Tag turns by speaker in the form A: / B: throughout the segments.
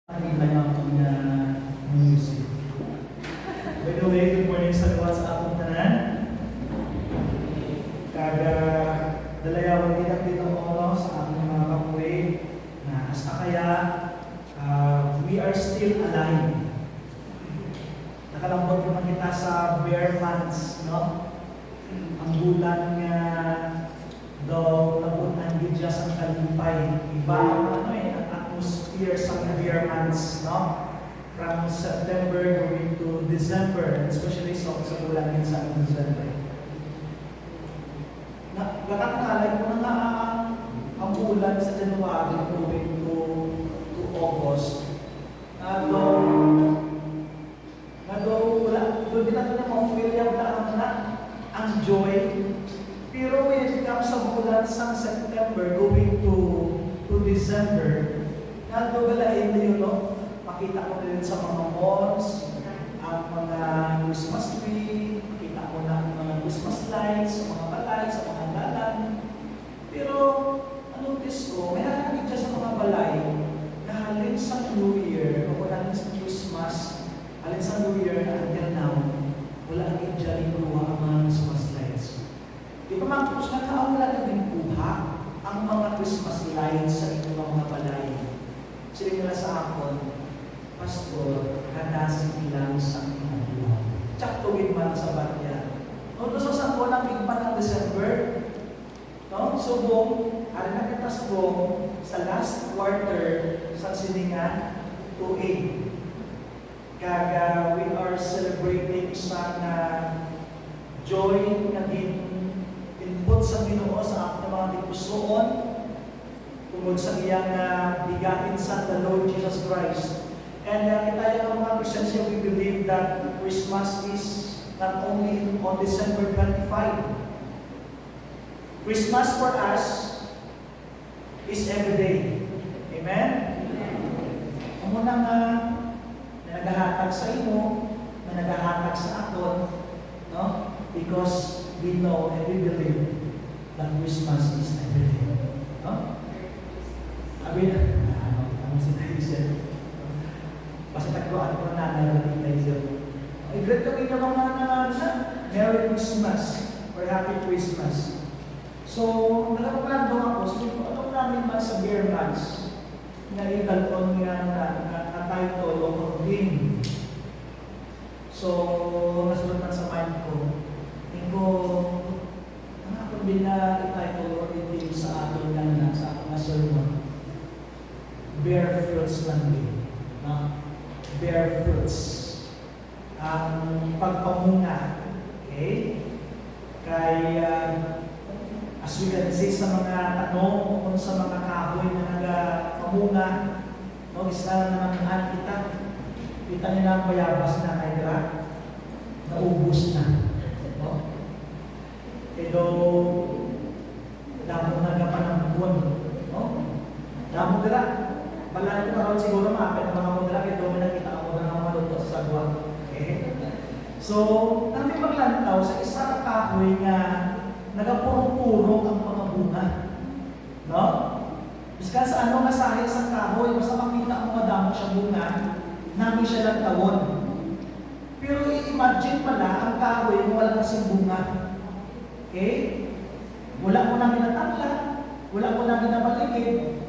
A: Nakita niyo akong music. By the way, good morning sa luwas sa akong tanan. Kaga dalayawan din ang dito ko sa aking mga kapuwi na hasta kaya we are still alive. Nakalambot naman kita sa bare months, no? Ang bulan nga daw nabutan din siya sa kalipay. Iba ang ang atmosphere sa bare months, no? From September going to December, especially sa bulan din sa December. Nakakalay ko na nga ang bulan sa January going to August. Doon din natin na ma-feel yung ang joy. Pero when it comes sa bulan sa September going to December, galain na yun, no? Makita ko rin sa mga malls, ang mga Christmas tree, makita ko na ang mga Christmas lights, sa mga balay, sa mga dalan. Pero, notice ko, may halamig dyan sa mga balay, na halin sa New Year, o halin sa Christmas, halin sa New Year na until now, wala agad dyan ikuha ang mga Christmas lights. Di ba mga Krus, wala na din kuha ang mga Christmas lights sa inyong mga balay. Sila nila sa akon, Pastor, hadasin ilang sa inyong tsaktugin man sa batya. Noon sa sampo ng bigpan ng December, no? Subong, hari na kita subong sa last quarter sa siningan 2A. Kaga we are celebrating isang joy na input sa Ginoo sa ating mga dipusoon tungod sa iyang bigatin sa the Lord Jesus Christ. And kita yung mga Christians here, we believe that Christmas is not only on December 25. Christmas for us is every day. Amen? Ang muna nga nagahatag sa imo, na nagahatag sa aton, no? Because we know and we believe that Christmas is every day. No? Abi na, ano si Tyson? Basta tagpuan ko na nanay ni Tyson. I-greet kami ka mga na Merry Christmas or Happy Christmas. So, nagpaplano ako, sabi ko, anong namin man sa beer months na italon na title o theme. So, nasunod man sa mind ko, ano ako din na i-title or i-theme sa akin na sa aking sermon. Bear fruits lang din. No? Bear fruits. Ang pagpamunga. Okay? Kaya, as we can see sa mga tanong o sa mga kahoy na nagapamunga, no, isa na naman kita. Kita niyo na ang bayabas na kayo, naubos na. No? Pero, damo na kapanambon. No? Damo dira. Balaan ko karoon siguro maapit ng mga mudra, kaya doon na kita ako ng mga maluto sa sagwa. Okay? So, namin maglantaw sa isang kahoy nga nagapurong-purong ang mga bunga. No? Biskan sa ano masahe sa kahoy, basta makita ang madamo siya bunga, namin siya lang tawon. Pero i-imagine pala ang kahoy kung wala kasing bunga. Okay? Wala mo nang ginatangla, wala mo nang ginabaligid,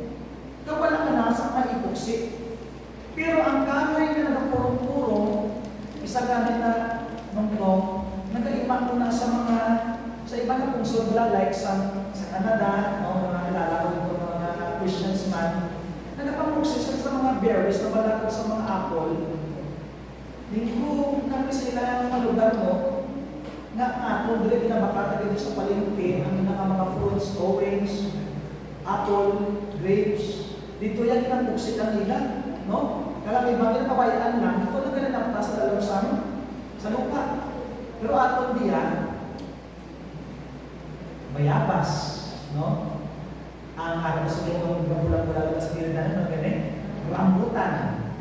A: wala ka na sa maipuksi. Pero ang kahoy na nagapurong-purong, isa gamit na nung nag-iimak ko na sa iba na pungsod like sa Canada, no, mga kilala ko dito mga Christians man, nagapamuksin sa mga berries na balakot sa mga apple. Linggo kami sila ng lugar mo, nga apple, dili pinabakata dito sa palengke, ang mga fruits, orange, apple, grapes. Dito yan pinabuksin ang ilan, no? Kaya may bagay na kawayan lang, ito na ganun ang sa dalawang sa lupa. Pero aton diyan, bayabas, no? Ang araw sa itong bulang-bulang sa pilihan ng ganun, rambutan,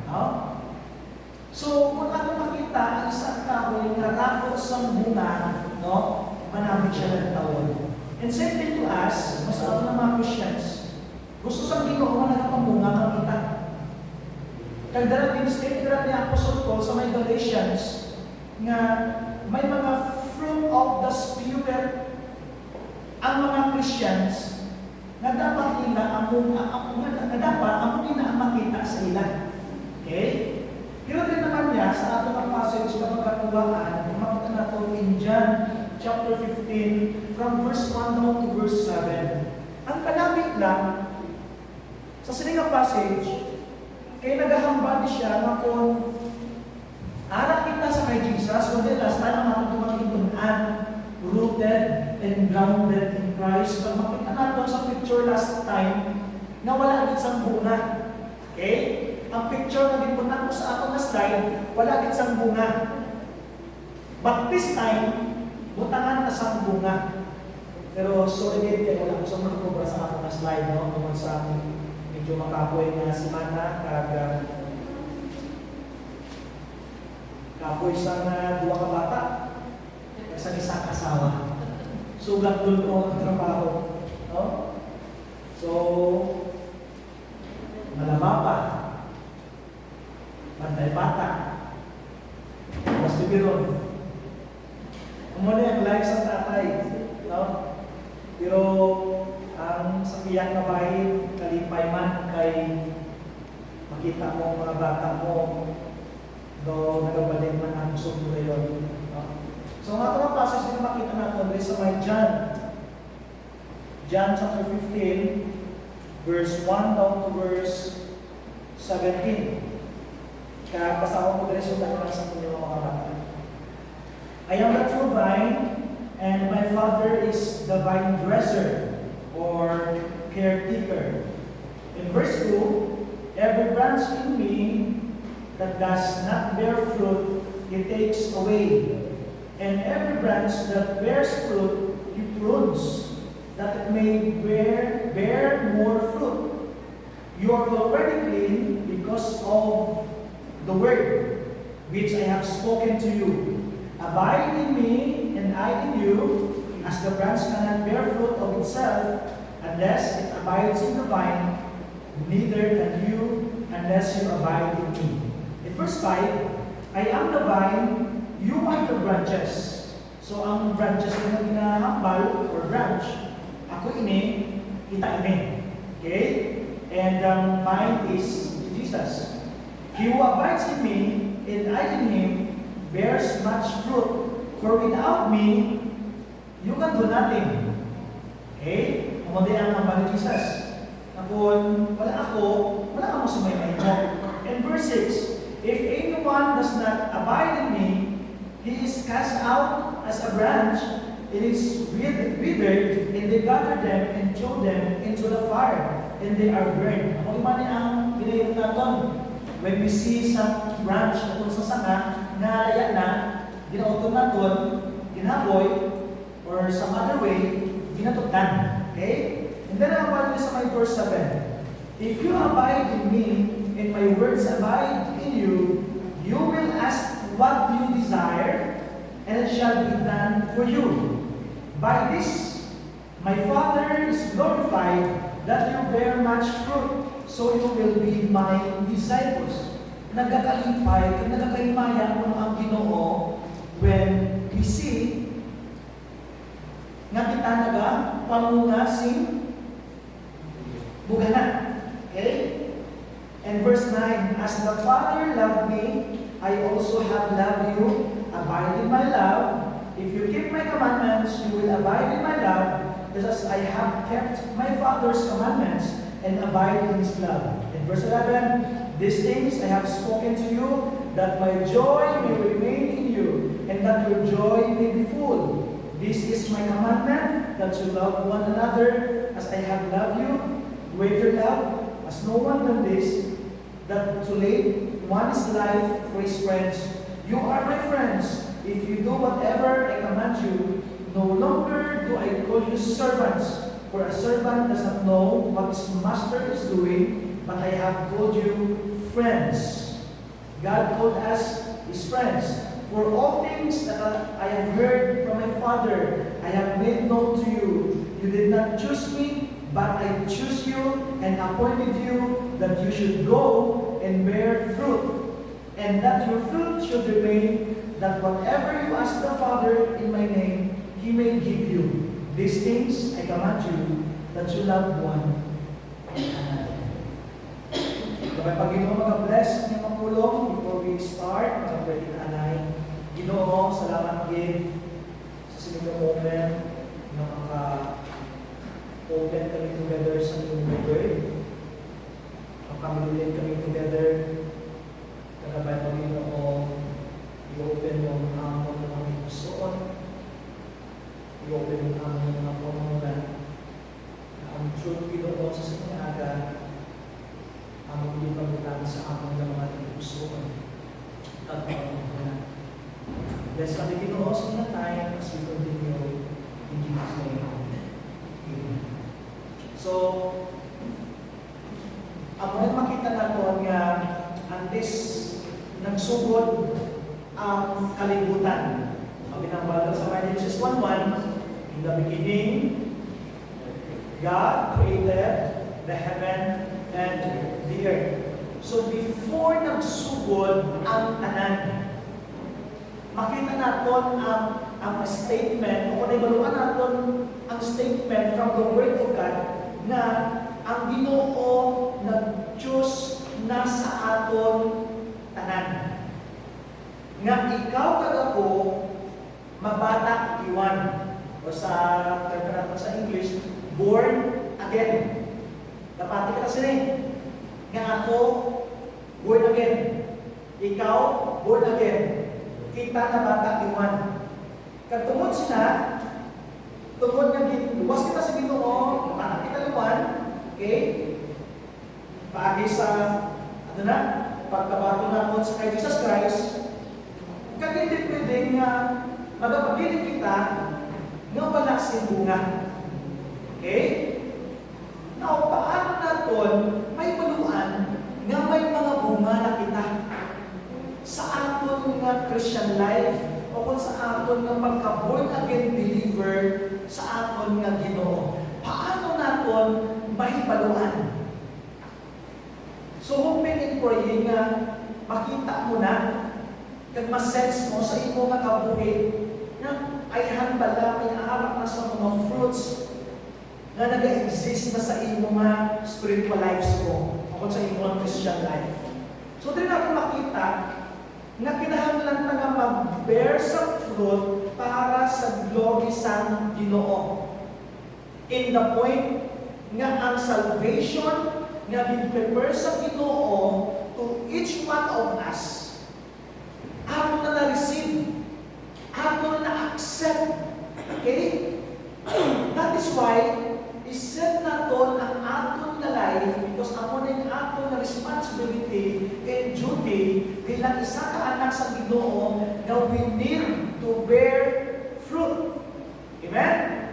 A: no? So, kung ano makita ang isang kahoy na rapot sa bunga, no? Manamit siya ng tawon. And same thing to us, mas ako ng mga Christians, gusto sa Ginoo na nagpamunga makita. Kagdala din statement ni Apostle Paul sa may Galatians nga may mga fruit of the Spirit ang mga Christians na dapat nila ang makita sa ila. Okay? Pero din naman niya sa atong passage kapag katuwaan, makita nato in John chapter 15 from verse 1 down to verse 7. Ang kanamit lang sa siningang passage, kaya naghahambal siya na kung anak kita sa kay Jesus, kundi last time ang atong tumangitunan, rooted and grounded in Christ. Pag makita natin sa picture last time, na wala agad sang bunga. Okay? Ang picture na gipunan ko sa atong na slide, wala agad sang bunga. But this time, butangan na sang bunga. Pero sorry again, kaya wala ko sa mga kubra sa atong na slide, no? Tungkol sa medyo makapoy na si Mana, kapoy sa duwa ka bata, sa isang asawa. Sugat doon ko ang trabaho. No? So, malama pa. Bantay bata. Mas bibiron. Umuli ang life sa tatay. No? Pero, ang sakiyang na bahay, kalipay man kay makita mo mga bata mo, do nagabalik man ang gusto mo yun. No? So, ang atong passage na makita natin sa may John chapter 15, verse 1 down to verse 17. Kaya basa ko mag-resume lang sa inyo mga bata. I am the true vine, and my Father is the vine dresser, or caretaker. In verse 2, every branch in me that does not bear fruit, He takes away. And every branch that bears fruit, He prunes, that it may bear more fruit. You are already clean because of the word which I have spoken to you. Abide in me, and I in you, as the branch cannot bear fruit of itself unless it abides in the vine, neither can you unless you abide in me. In verse 5, I am the vine, you are the branches. So, ang branches na ginahambal, or branch, ako ini, kita ini. Okay? And vine is Jesus. He who abides in me, and I in him, bears much fruit. For without me, you can do nothing. Okay? Umuli ang hambal ni Jesus. Kung wala ako mo sumaymay mo. And verse 6, if anyone does not abide in me, he is cast out as a branch, it is withered, and they gather them and throw them into the fire, and they are burned. Ang imani ang ginayot natin, when we see some branch na kung sa sanga, nalaya na, ginauton natin, ginaboy, or some other way, ginatutan. Okay? And then ang part sa my verse 7, if you abide in me, and my words abide in you, you will ask what you desire, and it shall be done for you. By this, my Father is glorified, that you bear much fruit, so you will be my disciples. Nagkakalipay, nagkakalimaya kung ang Ginoo when we see nga kita naga pamungasing bugana. Okay? And verse 9, as the Father loved me, I also have loved you. Abide in my love. If you keep my commandments, you will abide in my love, just as I have kept my Father's commandments and abide in His love. In verse 11, these things I have spoken to you, that my joy may remain in you, and that your joy may be full. This is my commandment, that you love one another as I have loved you. Greater love has no one than this, that to lay one's life for his friends. You are my friends, if you do whatever I command you. No longer do I call you servants, for a servant does not know what his master is doing, but I have called you friends. God called us His friends. For all things that I have heard from my Father, I have made known to you. You did not choose me, but I chose you and appointed you that you should go and bear fruit, and that your fruit should remain, that whatever you ask the Father in my name, He may give you. These things I command you, that you love one another. Kapag Panginoon mag-bless niyo magpulong before we start, mag-pwede na alay. Ginoo, salamat din sa sinigong moment na maka-open kami together sa inyong word. Makamulin kami together. Kakabay Panginoon, i-open mo ang amon ng aming pusoon. I-open mo ang amon ng mga pamamulan. Na ang truth Ginoo sa sinyaga, ang hindi pagbutan sa amon ng mga pusoon. At pamamulan. Bless kami Ginoo sa mga time, as we continue in Jesus' name. Amen. So, ang mga makita natin nga antes nagsugod ang kalibutan. Ang pinambala sa Genesis 1:1, in the beginning, God created the heaven and the earth. So before nagsugod ang tanan, makita natin ang statement, o kung ibaluan natin ang statement from the Word of God na ang Ginoo nag-choose na sa aton tanan. Nga ikaw kag ako mabata iwan, o sa term sa English, born again. Dapati ka kasi rin. Nga ako born again. Ikaw born again. Kita na bata iwan. Kag tungod sila, tungod nga luwas kita sa Ginoo, bata kita iwan. Okay? Paagi sa, pagkabato natin sa kay Jesus Christ, kaya hindi pwedeng magapagilid kita nga wala si bunga. Okay? Now, paano natin may baluan nga may mga bunga na kita sa aton nga Christian life o kung sa aton nga pagka-born again believer sa aton nga Ginoo? Paano natin mahibaluan? So, hoping and praying nga makita mo na kag ma-sense mo sa imo nga kabuhi na ay hanbala, may aarap na sa mga fruits na nag-exist na sa imo nga spiritual lives mo o sa imo nga Christian life. So, din natin makita na kinahanglan na nga mag-bear sa fruit para sa glory sa Ginoo. In the point nga ang salvation nga bin-prepare sa Ginoo to each one of us, ato na na-receive, ato na na-accept. Okay? That is why iset naton ang aton na life because amon ang aton na responsibility and duty bilang isa ka anak sa Ginoo na we need to bear fruit. Amen?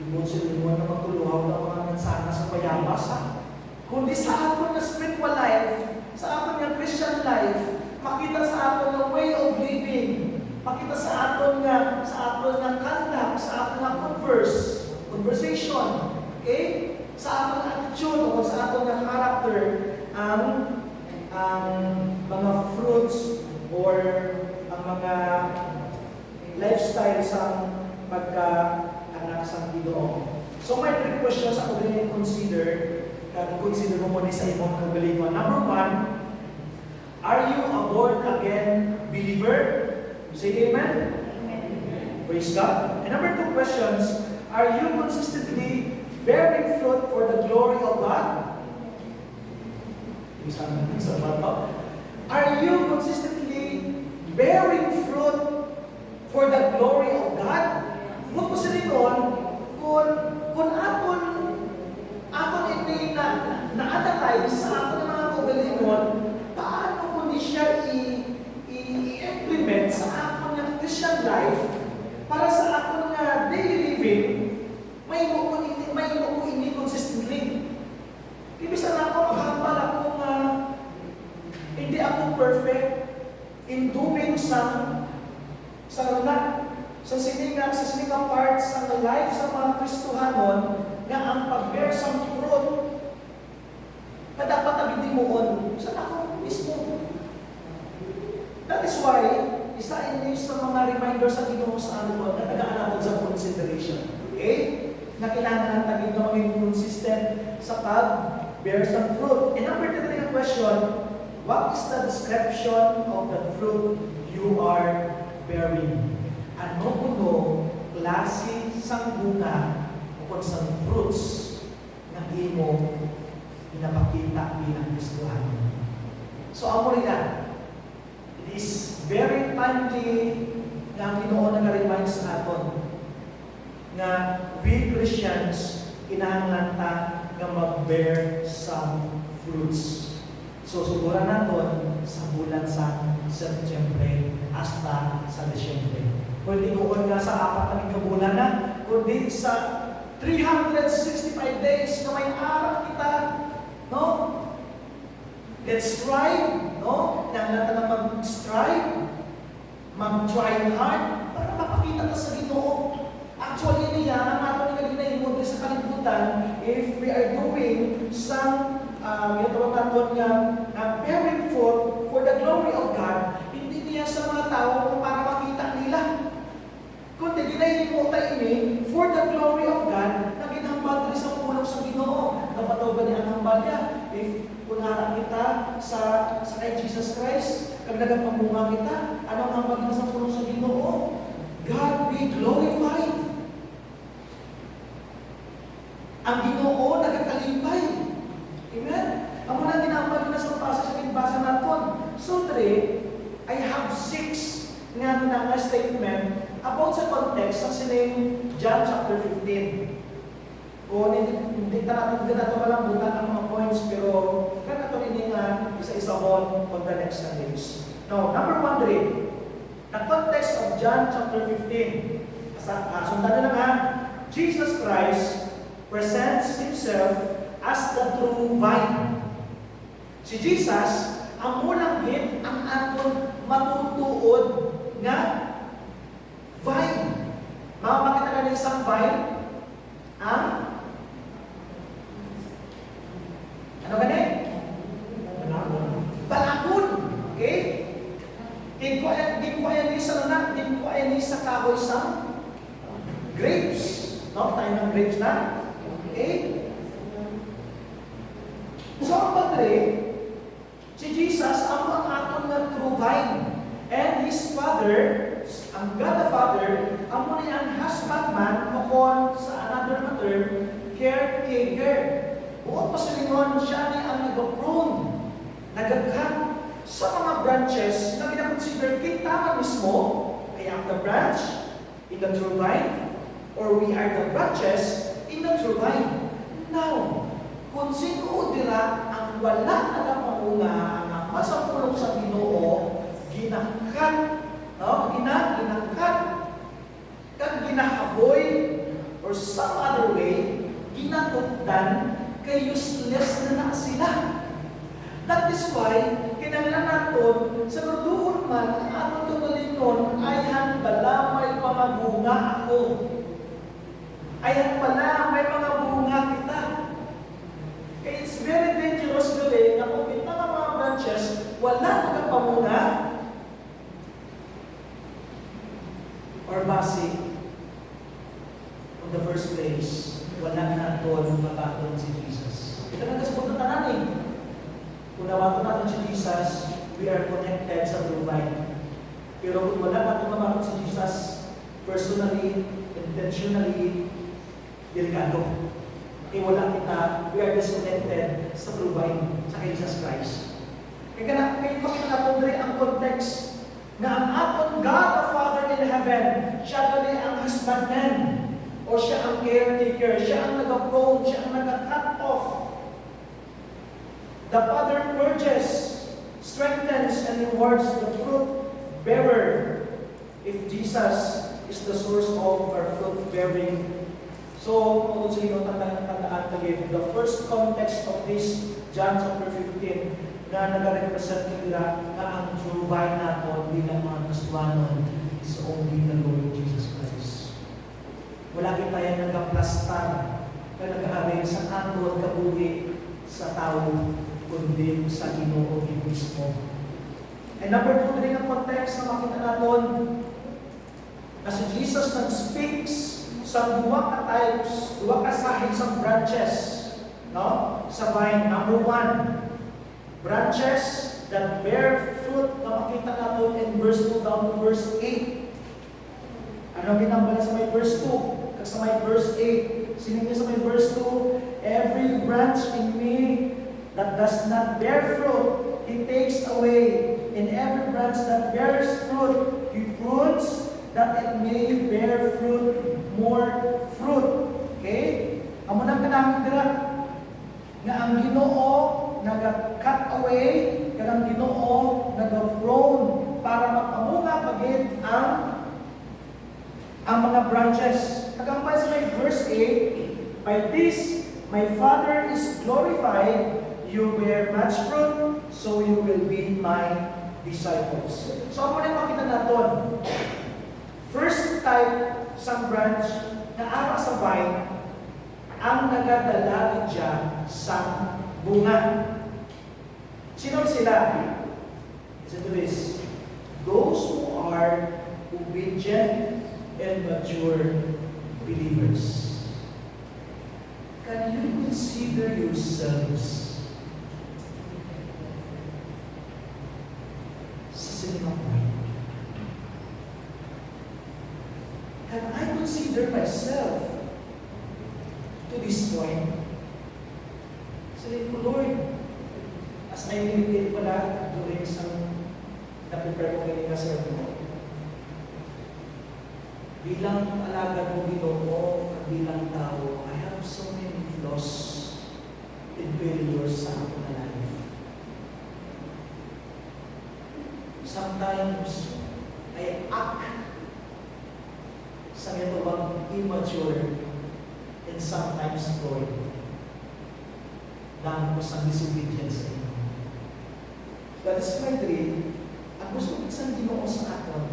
A: Ibon sila mo na magtuluhaw na mga mensana sa payabas, ha? Kundi sa aton na spiritual life, sa aton na Christian life, makita sa aton na way of living, makita sa aton na conduct, sa aton na conversation, okay? Sa aton na attitude, o sa aton na character, ang mga fruits or ang mga lifestyle sa pagka-anak sa Ginoo. So may 3 questions ako din consider mo muna sa imong kagalingon. Number 1, are you a born again believer? Say amen? Amen. Praise God. And number 2 questions, are you consistently bearing fruit for the glory of God? Are you consistently bearing fruit for the glory of God? Kung posilikon, kung aton hindi na-analyze sa aton mga kagalingon, paano ko ni siya i-implement sa aton ng Christian life para sa aton nga daily living, may inuko ini consistently. Ibig sabihin ako, makahambal ako hindi ako perfect in doing sa siningang parts ng life sa mga Kristohanon nga ang pag-bear sa fruit na dapat abidin mo himuon sa ako mismo. That is why, isa ini sa mga reminder sa Ginoo sa ano na tagaan natin sa consideration. Okay? Na kailangan natin na maging consistent sa pag-bear some fruit. And number 3 na question, what is the description of the fruit you are bearing? Ano kuno klase sang bunga o sa fruits na imo pinapakita bilang Kristiyano? So amo rin na, it is very timely nga ang Ginoo nag-remind sa aton nga we Christians kinahanglan ta nga mag-bear some fruits. So suguran naton sa bulan sa Setyembre hasta sa Disyembre. Kundi doon nga sa 4 na bulan na, kundi sa 365 days na may araw kita, no? Let's strive, no? Nanglan na mag-strive, mag-try hard para mapakita ka sa Ginoo. Actually, niya, ang ato nga ginahimo sa kalibutan, if we are doing some bearing fruit for the glory of God, hindi niya sa mga tao para makita nila. Kundi ginahimo tayo ini for the glory of God na ginhambal rin sa pulong sa Ginoo. Napataw ba niya ang hambal niya? If kunara kita sa kay Jesus Christ, kag nagapamunga kita, anong hambal niya sa pulong sa Ginoo? God be glorified. Ang Ginoo nagakalipay. Amen? Ang mga ginambal na sa passage sa pinbasa natin. So 3, I have 6 nga na statement about sa context sa sineng John chapter 15. O hindi natin malambutan ang mga points, pero kaya ito hindi nga isa-isa on the next Sundays. Now, number 1 rin, the context of John chapter 15. Sundan na nga, Jesus Christ presents Himself as the true vine. Si Jesus, ang mulang gid ang aton matutuod nga vine. Makakita ka ng isang vine, ang ano gani? Balakon. Okay? Ginkuayan ni sa nanak, ginkuayan ni sa kahoy sa grapes. No? Tayo ng grapes na. Okay? So, ang padre, si Jesus ang aton nga true vine. And His Father, ang God the Father, ang muna ang husbandman, o sa another term, caretaker. Buot pa sa lingon, siya ni ang nag-prune, nag-cut sa mga branches na ginakonsider kita mismo, kaya ang the branch in the true vine, or we are the branches in the true vine. Now, kung sino dira ang wala na napamunga ang masapulong sa Ginoo, ginakat, no? Ginakat, kag ginahaboy, or some other way, ginatugdan, kay useless na sila. That is why, kinanglan natin, sa berduhon man, ang tumalingon, ayan pala may mga bunga ako. Ayan pala may mga bunga kita. Kaya it's very dangerous gali na kung kita ng mga branches, wala na pamunga, or basic, on the first place, wala na doon mabaton si Jesus. Ito na kasi punta tanan eh. Kung nawato natin si Jesus, we are connected sa true vine. Pero kung wala natin mabaton si Jesus, personally, intentionally, delikado. Kaya wala kita, we are disconnected sa true vine, sa Jesus Christ. Kaya makita natin rin ang context na ang aton God the Father in heaven, siya gali ang husbandman, o siya ang caretaker, siya ang nag-prone, siya ang nag-cut off. The Father purges, strengthens, and rewards the fruit bearer if Jesus is the source of our fruit bearing. So, kung sino tandaan again, the first context of this John chapter 15 na nag-represent nila na ang true vine natin bilang mga Kristiyanon is only the Lord Jesus Christ. Wala kita yan nag-plastar na nag-aaring sa aton kabuhi sa tao. kundi sa Ginoo mismo. And number 2, din ang context na makita natin na si Jesus nag-speaks sa duwa ka types, duwa ka sahig sa branches, no? Sa vine. Number 1, branches that bear fruit na makita natin in verse 2 down to verse 8. Ano ginambala sa may verse 2? Sa may verse 8. Sinigyan sa may verse 2, every branch in me that does not bear fruit, He takes away. In every branch that bears fruit, He prunes that it may bear fruit, more fruit. Okay? Amo nang kanang dira nga ang Ginoo naga-cut away, kag ang Ginoo naga-prune para makamunga pagid ang mga branches. Kagampay sa may verse 8, by this my Father is glorified, you bear much fruit, so you will be my disciples. So ako na makita natin. First type sa branch na ara sa vine ang nagadala dyan sa bunga. Sino sila? Listen to this. Those who are obedient and mature believers. Can you consider yourselves sa sinimang point? Can I consider myself to this point? Sabi ko, Lord, as I meditate pala during sa na-prepare ko kanina sa sermon, bilang alagad mo Ginoo at bilang tao, I have so many flaws and failures sa aking life. Sometimes, I act sa ginawang immature and sometimes boy. Dahil ko sa disobedience sa inyo. That is my dream. Ang gusto ko isang Ginoo sa akin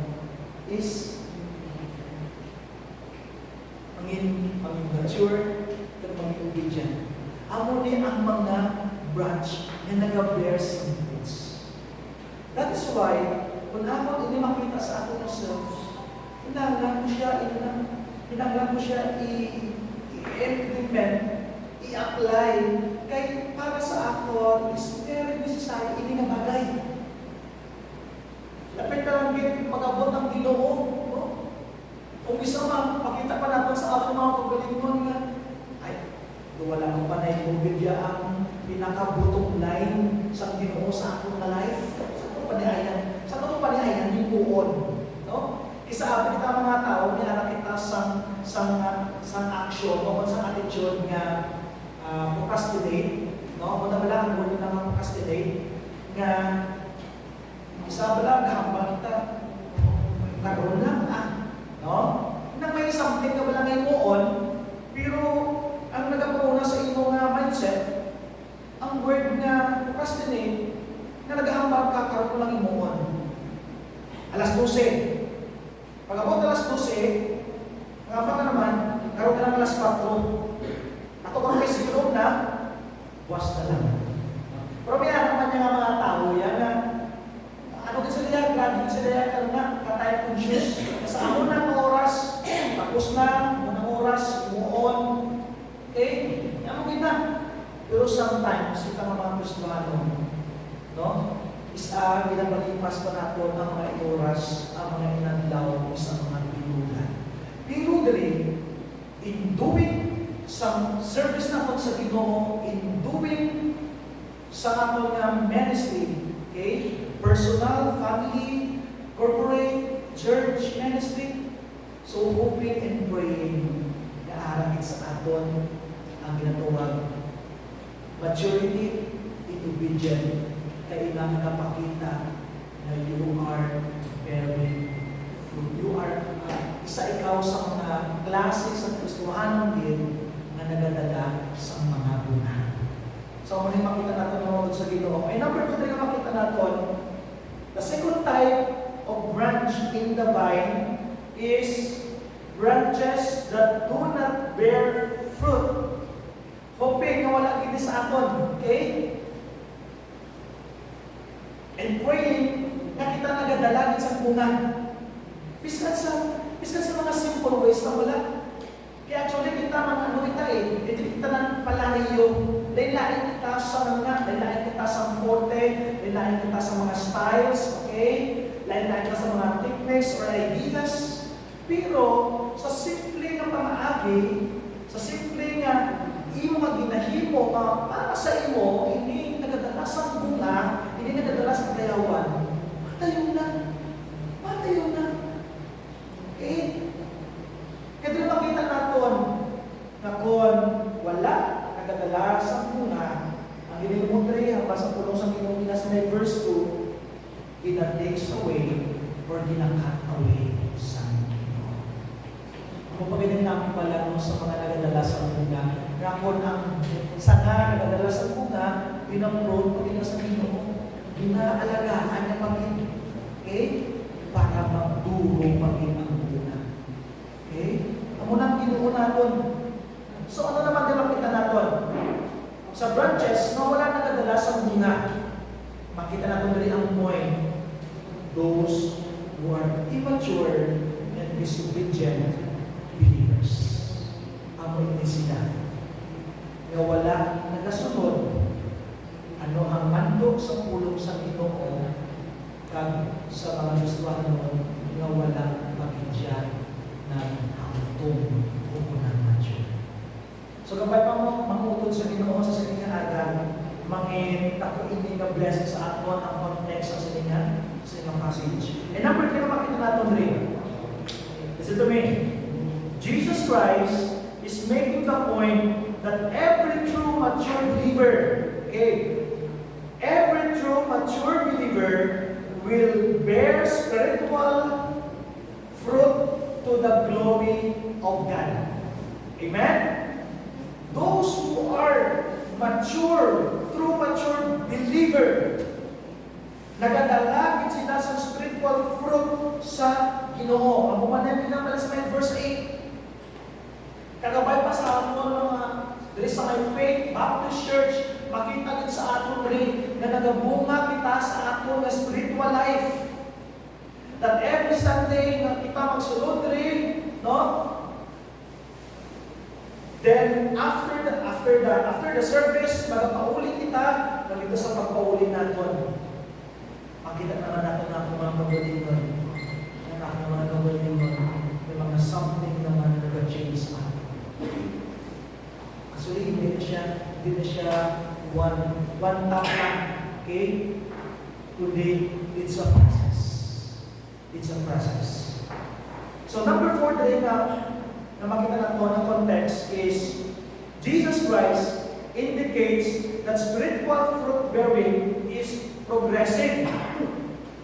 A: is maging mature at maging obedient. Amo ni ang mga branch na nag-bear some fruits. That is why, kung ako hindi makita sa akin ng self, hinahanglan ko siya i-implement, i-apply, kay para sa ako is very necessary, ini nga bagay. Lapit ka lang mag-abot ng Ginoo, no? Kung isa man, pakita pa natin sa ating mga kagalingon nga, ay, wala ko pa na ibubidya ang pinakabutong line sa Ginoo sa ating na life. Sa itong paniayan, yung buon. No? Isaabot kita mga tao, nilalang kita sa action, o sa attitude nga procrastinate. No? Kung naman lang ang word na procrastinate, nga isa ba lang, hambang kita, karoon lang no? Na may something na wala ngayon moon, pero ang nagapuna sa imo nga mindset, ang word nga procrastinate, na naghahambang ka, karoon lang imoon. Alas 12. Pag abot alas 12, ngapa ka naman, karoon ka ng alas 4. Ako kang may siguro na, buwas na lang. Pero may naman niya nga mga tao, yan na, ano kasi nila, grabe kasi nila ka na, ka-time conscious. Sa ako ng oras, tapos na, unang oras, umuon. Okay? Yan mo na. Pero sometimes, ito nga mga Kristiyano, no? Isa, binabalipas pa natin ang mga oras, ang mga inadlaw sa mga binulan. Pero dali, in doing some service na sa Ginoo, in doing sa ating ministry, okay? Personal, family, corporate, church, ministry. So, hoping and praying na arangit sa aton ang ginatawag maturity in obedience. Kailangan nakapakita na you are bearing fruit. You are isa ikaw sa mga klase sa Kristohanon din na nagadala sa mga bunga. So, muna makita natin ng sa Ginoo. And number 2 na makita natin, the second type of branch in the vine is branches that do not bear fruit. Hoping na wala gini sa aton. Okay? And praying, na kita nagadalagin sa bunga. Piskat sa mga simple ways na wala. Kaya actually kita hindi kita ng palayo. Lain-lain kita sa mga, lain-lain kita sa forte, lain-lain kita sa mga styles, okay? Lain-lain kita sa mga techniques or ideas. Pero sa simple nga pamaagi, sa simple nga imo nga ginahimo para sa imo, hindi nagadala sa bunga, hindi nagadala sa kayawan, patayon na. Okay? Kaya doon makita natin na kung wala nagadala sa bunga, ang ginilimuntri hanggang sa pulong sa Ginoo sa may verse 2, takes away or cut away sa Ginoo. Kung pagdating namin pala sa mga nagadala sa bunga, na kung ang sanga nagadala sa bunga, pinag-proud mo din sa Ginoo, ginaalagaan niya maging, okay? Para magduro maging ang bunga. Okay? Ang unang Ginoo natin. So ano naman din makita natin? Sa branches na wala nagadala sa bunga, makita natin rin ang point. Those who are immature and disobedient believers. Amo hindi sila. Na wala nagasunod. Ano ang mandok sa pulong sa Ginoo kag sa mga Kristiyano nga wala magigyan ng hangtong unang mature. So kapag mangutod sa Ginoo sa sininga aga, mangin tako ini nga blessing sa aton ang context sa sininga sa inyong passage. And number 3 na makita natin rin. Listen to me. Jesus Christ is making the point that every true mature believer, okay, every true mature believer will bear spiritual fruit to the glory of God. Amen? Those who are mature, true mature believer, nagadalagin sila sa spiritual fruit sa Ginoo. Ang pumanin din naman sa may verse 8. Kagabay pa sa aton mga diri sa may faith Baptist Church, makita din sa aton rin na nagabunga kita sa aton na spiritual life. That every Sunday na kita magsulod rin, no? Then after the service, magapauli kita, nalito sa pagpauli natin. Makita naman natin na mga kabulingon. Ang mga kabulingon, may mga something naman na nag-change sa atin. Actually, hindi na siya one tap lang. Okay? Today, it's a process. It's a process. So number 4 today na makita natin ng context is Jesus Christ indicates that spiritual fruit bearing is progressing.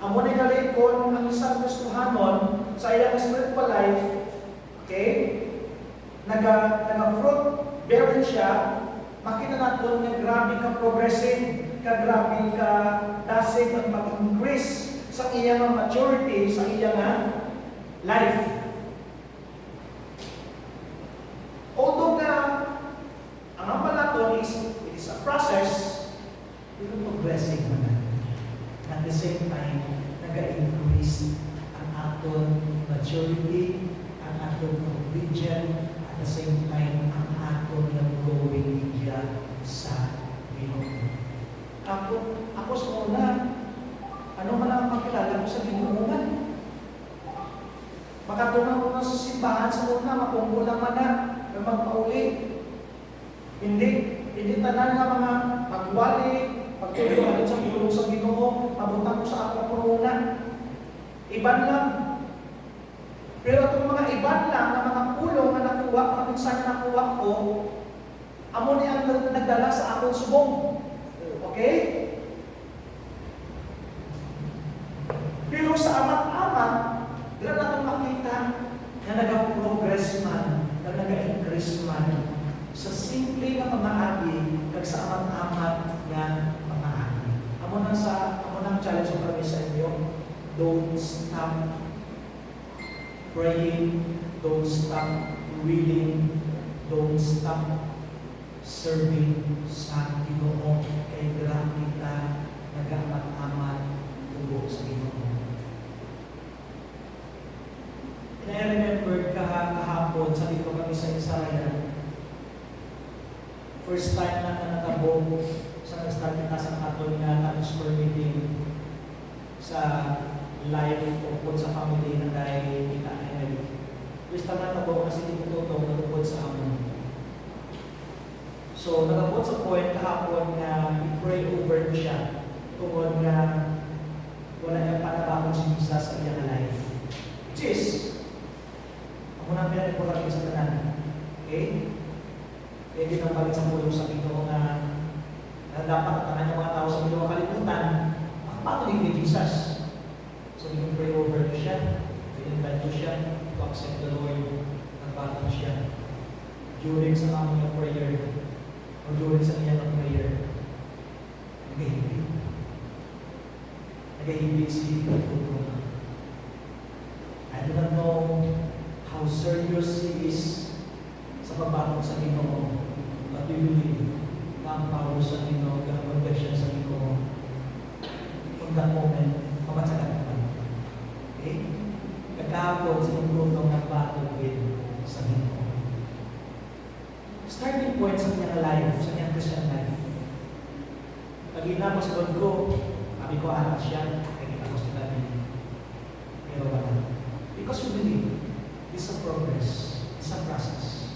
A: Ang muna galing kung ang isang Kristohanon sa iyang spiritual life, okay, naga-fruit bearing siya, makita natin na grabe ka progressing, grabe ka dasig ang mag-increase sa iyang maturity, sa iyang life. Although na ang amalaton is a process, pero progressing naman. At the same time, nag-increase ang aton maturity, ang aton obedience, at the same time, ang aton nag-growing media sa Ginoo. Ako sa una, ano man ang pagkilala ko sa Ginoo man? Makatunan ko na sa simbahan sa una, mapungko lang man na magpauli. Hindi tanan nga mga pagwali, pagtulungan sa pulong sa Ginoo, mabuntang ko sa ako puruna. Iban lang. Pero itong mga iban lang na mga pulong na nakuha, mga minsan na nakuha ko, amo ni ang nagdala sa akong subong. Okay? Pero sa amat-amat, dila natin makita na nag-progress man, na nag-increase man sa simple nga pamaagi kag sa amat-amat nga pamaagi. Amo nang challenge ko para sa inyo, don't stop praying, don't stop reading, don't stop serving sa Ginoo kay grabe kita nag-amat-amat remember kahapon, sa dito kami sa Isaya, first time na natabo sa nag-start kita sa katol nga transfer meeting sa life o sa family na dahil kita ay first time na natabo kasi di ko ito natubod sa amon. So, natubod sa point kahapon na i-pray over siya tungkol nga wala niyang panabakon si Jesus sa iyang life. Which is, ako nang pinag-importante sa tanan. Okay? Kaya din ang balik sa pulong sa Pino na dapat tanan ng mga tao sa Pino kalimutan, makapatuloy kay Jesus. So, we can pray over siya. We invite siya to accept the Lord. Nagbatang siya. During sa aming prayer, o during sa iyang prayer, nagahibig. Nagahibig si Pino. I do not know how serious he is sa pagbago sa Ginoo, but we believe na ang power sa Ginoo, ang protection sa Ginoo, from that moment, mamatsagan naman. Okay? Kagahapon sa improvement ng battle sa Ginoo. Starting point sa kanyang life, sa kanyang Christian life. Pag-ina ko sa Lord ko, sabi ko, anak siya, kaya ko sa tabi. Pero wala. Because we believe, it's a progress, it's a process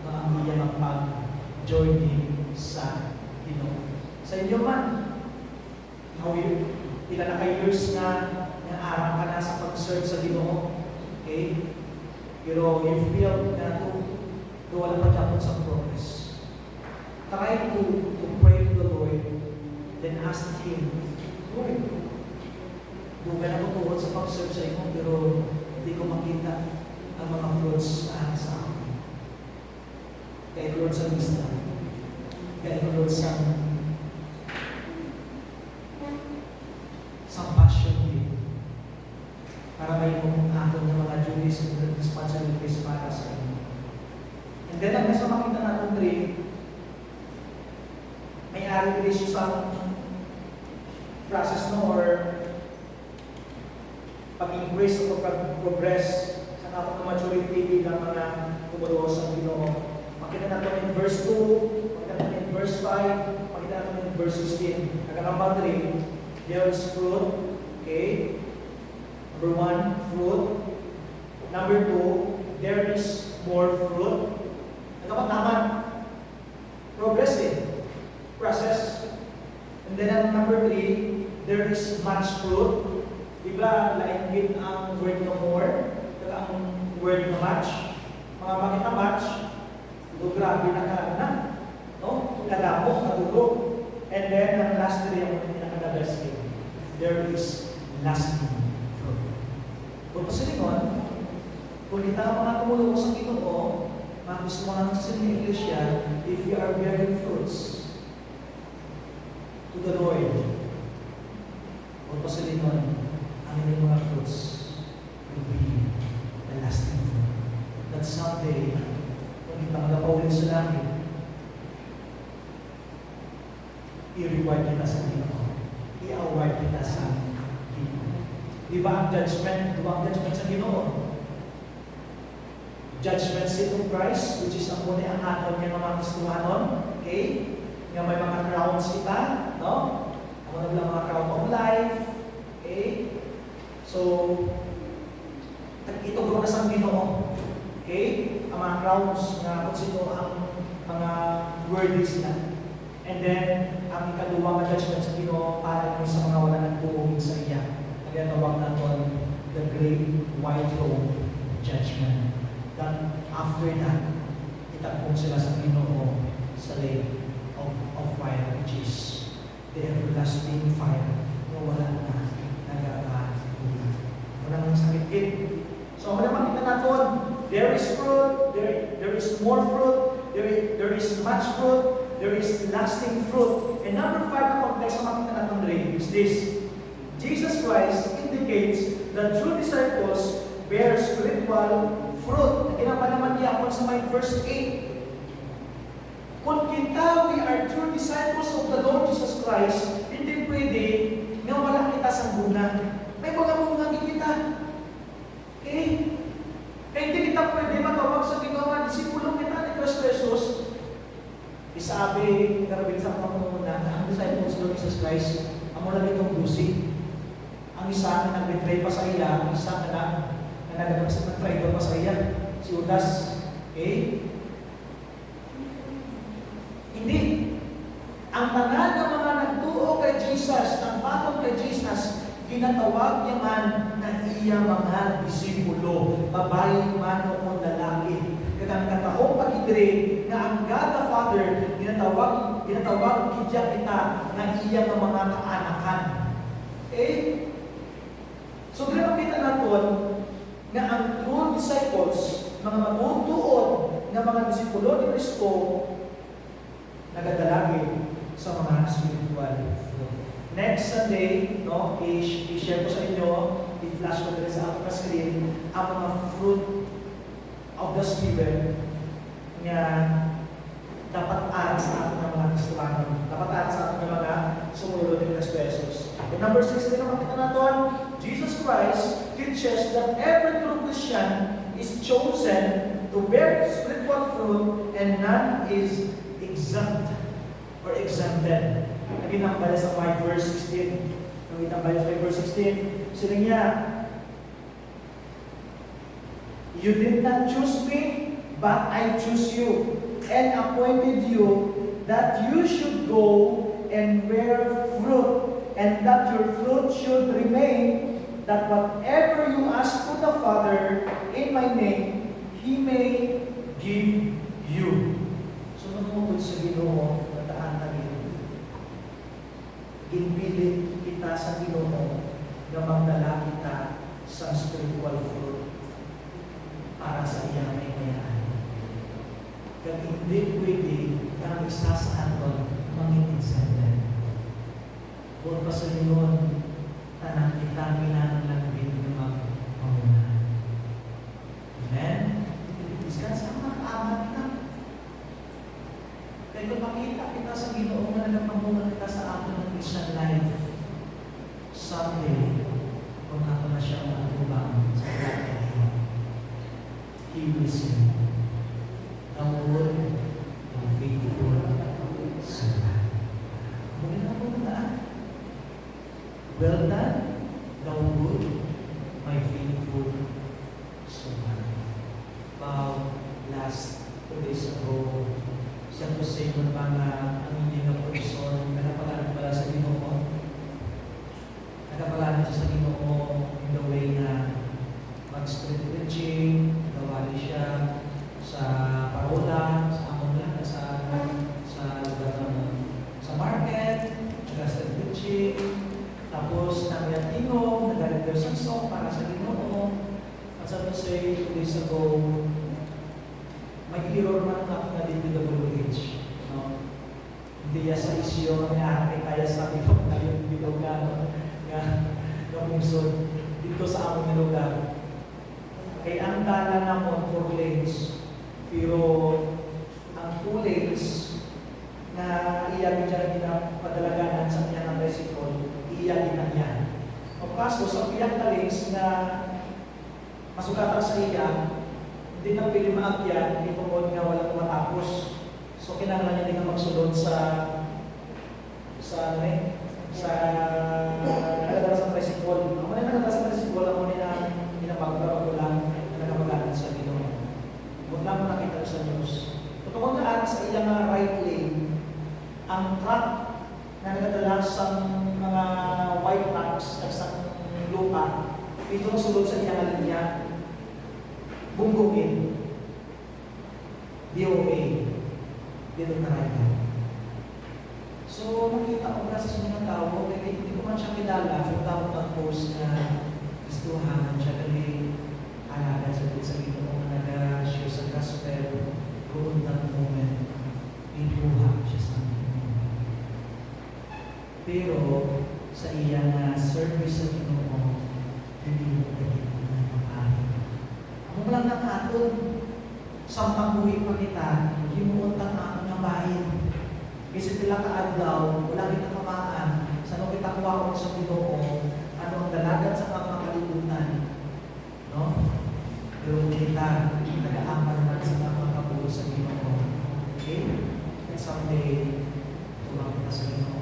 A: na ang iyang pag-journey sa Ginoo. Sa inyo man, ilan na kayo years na arang ka na sa pag-serve sa Ginoo, okay? Pero you feel na wala pa dyan sa progress. Try to pray to the Lord, then ask Him, Lord, buka na ko tuwod sa pag-serve sa inyo, pero hindi ko makita ang mga fruits sa akin. Kaya Lord sa wisdom. Kaya Lord sa passion din. Para may akin ng mga duties and responsibilities para sa inyo. And then, ang nasa makita natin rin, may ari rin sa process no or pag-increase o pag-progress sa nakapag maturity ng mga kumulo sa Ginoo. Makita natin in verse 2, makita natin in verse 5, makita natin in verse 16. Nagkakamba 3, there is fruit. Okay? Number 1, fruit. Number 2, there is more fruit. Nagkakataman. Progressive. Process. And then number 3, there is much fruit. Diba, laingit ang word no more, ang word no much. Mga makita much, grabe na no? Kadamo, kadulog. And then, ang last three, ang pinaka-best thing, there is lasting fruit. Kung pasilingon, kung kita ang mga tumulong sa Ginoo, mga gusto mo naman sa Iglesia, if you are bearing fruits to the Lord, kung pasilingon, ang inyong mga fruits will be the lasting fruit. That someday, kung kita magapawin sa langit, i-reward kita sa Ginoo. I-award kita sa Ginoo. Di ba ang judgment? Di ba ang judgment sa Ginoo? Judgment seat of Christ, which is ang muna ang aton niya mga Kristuhanon. Okay? Nga may mga crowns kita, no? Ang mga crown of life. Okay? So, ito ko na sa Ginoo. Okay? Ang mga crowns na kung sino ang mga worthy sila. And then, ang ikaduwang na judgment sa Ginoo para sa mga wala nagtuhong sa iya. Kaya tawag natin the great white throne judgment. That after that, itagpong sila sa Ginoo sa lake of fire, which is the everlasting fire na wala na nagkakagulat. Walang sakit. So, kung makita natin, there is fruit, there is more fruit, there is much fruit, there is lasting fruit. And number 5 na context na makita natin rin is this. Jesus Christ indicates that true disciples bear spiritual fruit. Kinapalaman niya ako sa may verse 8. Kung kita, we are true disciples of the Lord Jesus Christ, hindi pwede nga wala kita sa bunga. May mga bunga kita. Okay? Lucy. Ang isa na nag-betray pa sa iya, ang isa na nag-traitor pa sa iya, si Judas. Okay? Hindi. Ang tanan ng mga nagtuo kay Jesus, nagpatong kay Jesus, ginatawag niya man na iya mga disipulo, babae man o lalaki. Kagang katahong pagidre na ang God the Father, ginatawag kidya kita na iya mga kaanakan. Okay? So, makita natin na ang true disciples, mga matutuon na mga disipulo ni Kristo, nagadalagi sa mga spiritual. Next Sunday, no, i-share ko sa inyo, i-flash ko din sa aking screen, ang mga fruit of the Spirit na dapat aras sa ating mga Kristiyano. Dapat aras sa ating mga sumunod ng pesos. And number 6, din ang makita natin, Jesus Christ teaches that every true Christian is chosen to bear spiritual fruit and none is exempt or exempted. Naginambala sa 5 verse 16. Naginambala sa 5 verse 16. Sila niya, you did not choose me, but I choose you and appointed you that you should go and bear fruit, and that your fruit should remain, that whatever you ask to the Father in my name, He may give you. So, nung sa Ginoo, nataan natin, inpilit kita sa Ginoo na magdala kita sa spiritual fruit para sa iyang mayayaan. Kaya hindi pwede kang isa sa aton mangitinsalan. Huwag pa sa Ginoo, tanang kita minanlang din ng mamunahan. Amen? Iskan sa mga kaamat na. Kaya kung makita kita sa Ginoo na nagpamungan kita sa aton ng Christian life, someday, kung ako na siya matubang sa lahat, He will say, the word of faithful servant. Mungkin ako na, well done, thou good, my faithful servant. About last 2 days ago, San Jose mo naman na ang hindi na profesor, nagapagalan pala sa Ginoo. Nagapagalan siya sa Ginoo in the way na mag-street preaching, nawali siya sa parola, sa amon lang, sa lugar sa market, nag-street preaching, tapos nag-yatino, nag-render sa song para sa Ginoo. At sa Jose, 2 days ago, may error man ako na DPWH. No? Hindi yan sa isyo na kaya sa Ginoo na yung bilog na pungsod dito sa among lugar. Kaya ang dala namon 4 lanes, pero ang 2 lanes na iyan dyan ginapadalaganan sa kanya ng bicycle, iyan na yan. O kaso sa piyang na lanes na masugatan sa iya, hindi na pili maagyan, hindi po nga walang matapos. So kinahanglan niya din na magsulod sa nakadala sa tricycle. Ako na nakadala sa tricycle, ako nila pinapagbabago lang na nakapagalan sa Ginoo. Huwag lang nakita sa news. Kung naan sa ilang right lane, ang truck na nakadala sa mga white trucks at sa lupa, ito sulod sa ilang linya, bunggugin, DOA, dito na right. So, nakita ko kasi sa mga tao, kaya hindi ko man siya kilala, kung tawag ang post na gustuhan siya kasi alaga sa Ginoo na nag-share sa gospel, roon that moment, inuha siya sa Ginoo. Pero, sa iya na service sa Ginoo, hindi mo pwede na makahin. Ako lang nakaton, sampang buhay pa kita, himuot ang aking ng bahin. Kasi sila kaadlaw, wala kita kamaan, sa nung kita kuha ko sa Ginoo, ano ang dalagat sa mga kalibutan. No? Pero kita, nag-aamal naman sa mga kabuo sa Ginoo. Okay? And someday, tumang kita sa Ginoo.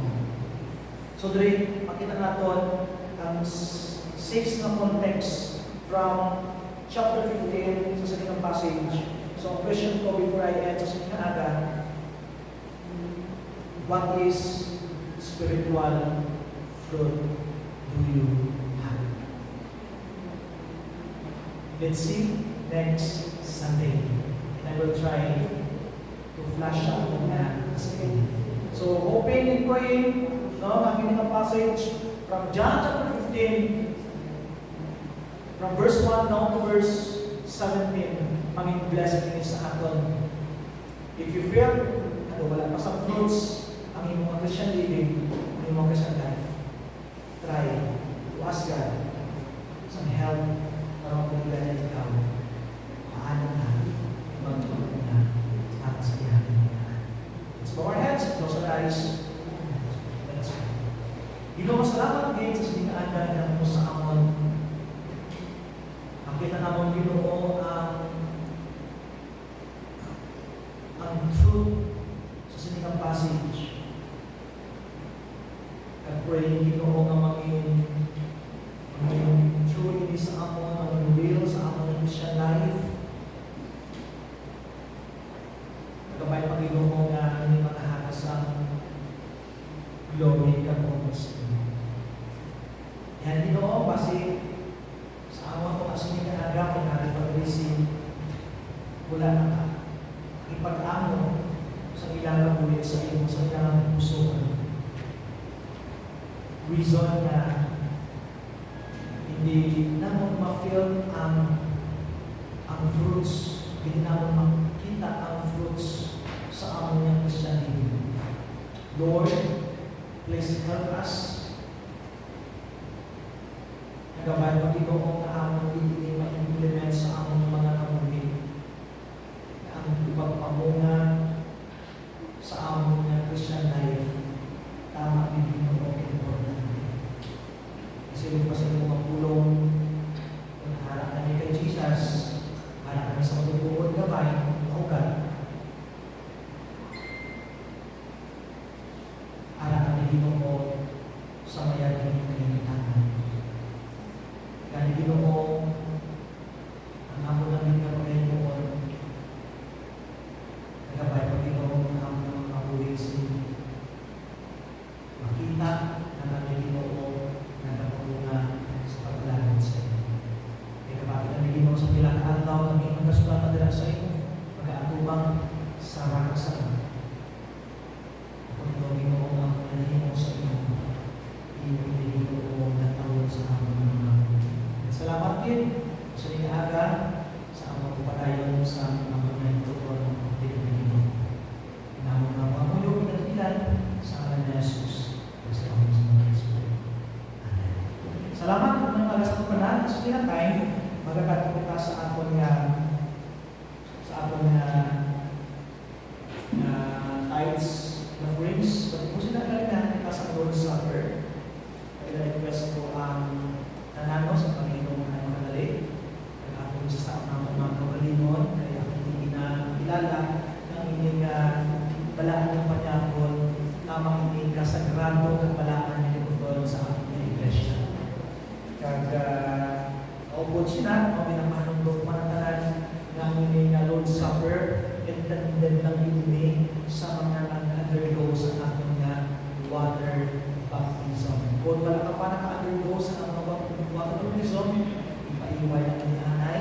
A: So, Dre, makita makita natin ang 6 na context from chapter 15 sa salinang passage. So, ang question ko before I end sa salinang aga, what is spiritual fruit do you have? Let's see next Sunday. And I will try to flash out na screen. So, hoping and praying, no, ang aking passage from John chapter 15, from verse 1 down to verse 17, Panginoon blessing niyo sa aton. If you feel, wala pa sa fruits, ang imong Christian living, ang imong Christian life, try to ask God some help para magpagdala ikaw. Paano na magpagdala na at sa iyan. Let's bow our heads, close our eyes. Let's pray. Ginoo, salamat din sa sinigaanan ng mo sa amon. Ang kita namon Ginoo ang truth sa sinigang passage. Pray, Ginoo nga maging true ini sa amon, ang real sa amon Christian life. Nagabay pa Ginoo nga hindi makahakas ang glory ka po sa inyo. Yan Ginoo, base sa amon ko kasi ni kanaga kung natin pag-receive, wala na ka. Ipag-amo sa ilang kabulit sa iyo, sa ilang puso. Reason na hindi naman ma-feel ang fruits, hindi naman makita ang fruits sa among ng Christianity. Lord, please help us. Nagabay pa Ginoo na among hindi ma-implement sa among mga kamulit. Ang ipagpamunga sa among ng Christian life, tama din Ginoo. Kasi pa sa inyong magpulong, kung harap kami kay Jesus, harap kami sa magpupukod gamay, mahugan. Harap kami Ginoo sa mayagin ng kalimutan. Kaya Ginoo, ang amo namin na Panginoon, nagabay pa Ginoo ang amo ng mabuhay sa inyo. Makita na kami Ginoo sa paglalakad sa iyo. Kaya bakit ang naging sa pilang araw, kami magkasulatan nila sa iyo, mag-aatubang sa rakasaan. Kung gawin mo ang manahimong sa iyo, hindi mo natawag sa aming mga. Salamat din sa inaaga, sa amang pagpadayon sa mga pagkaitutuan ng pagkaitutuan mo. Inamang mga pangulo, pinatilan sa alam na Jesus. Salamat sa mga Espiritu. Salamat kung nang alas ng panan sa tinatay, magkakatong kita sa aton tithes na offerings. Pati po sila kailangan kita sa Lord's Supper. Kaya request ko ang nanano sa Panginoon na makadali. Nag-atong sa mga kagalingon, kaya hindi na kilala ng inyong balaan ng panyapon, lamang inyong kasagrado ng balaan ng ikutol sa ating iglesia. Kag naubod sila, kami ng manungdok manatalan ng inyong Lord's Supper, intended ng ini sa mga nag-undergo sa ating water baptism. Kung wala ka pa naka-undergo sa water baptism, ipaiway ang nanay,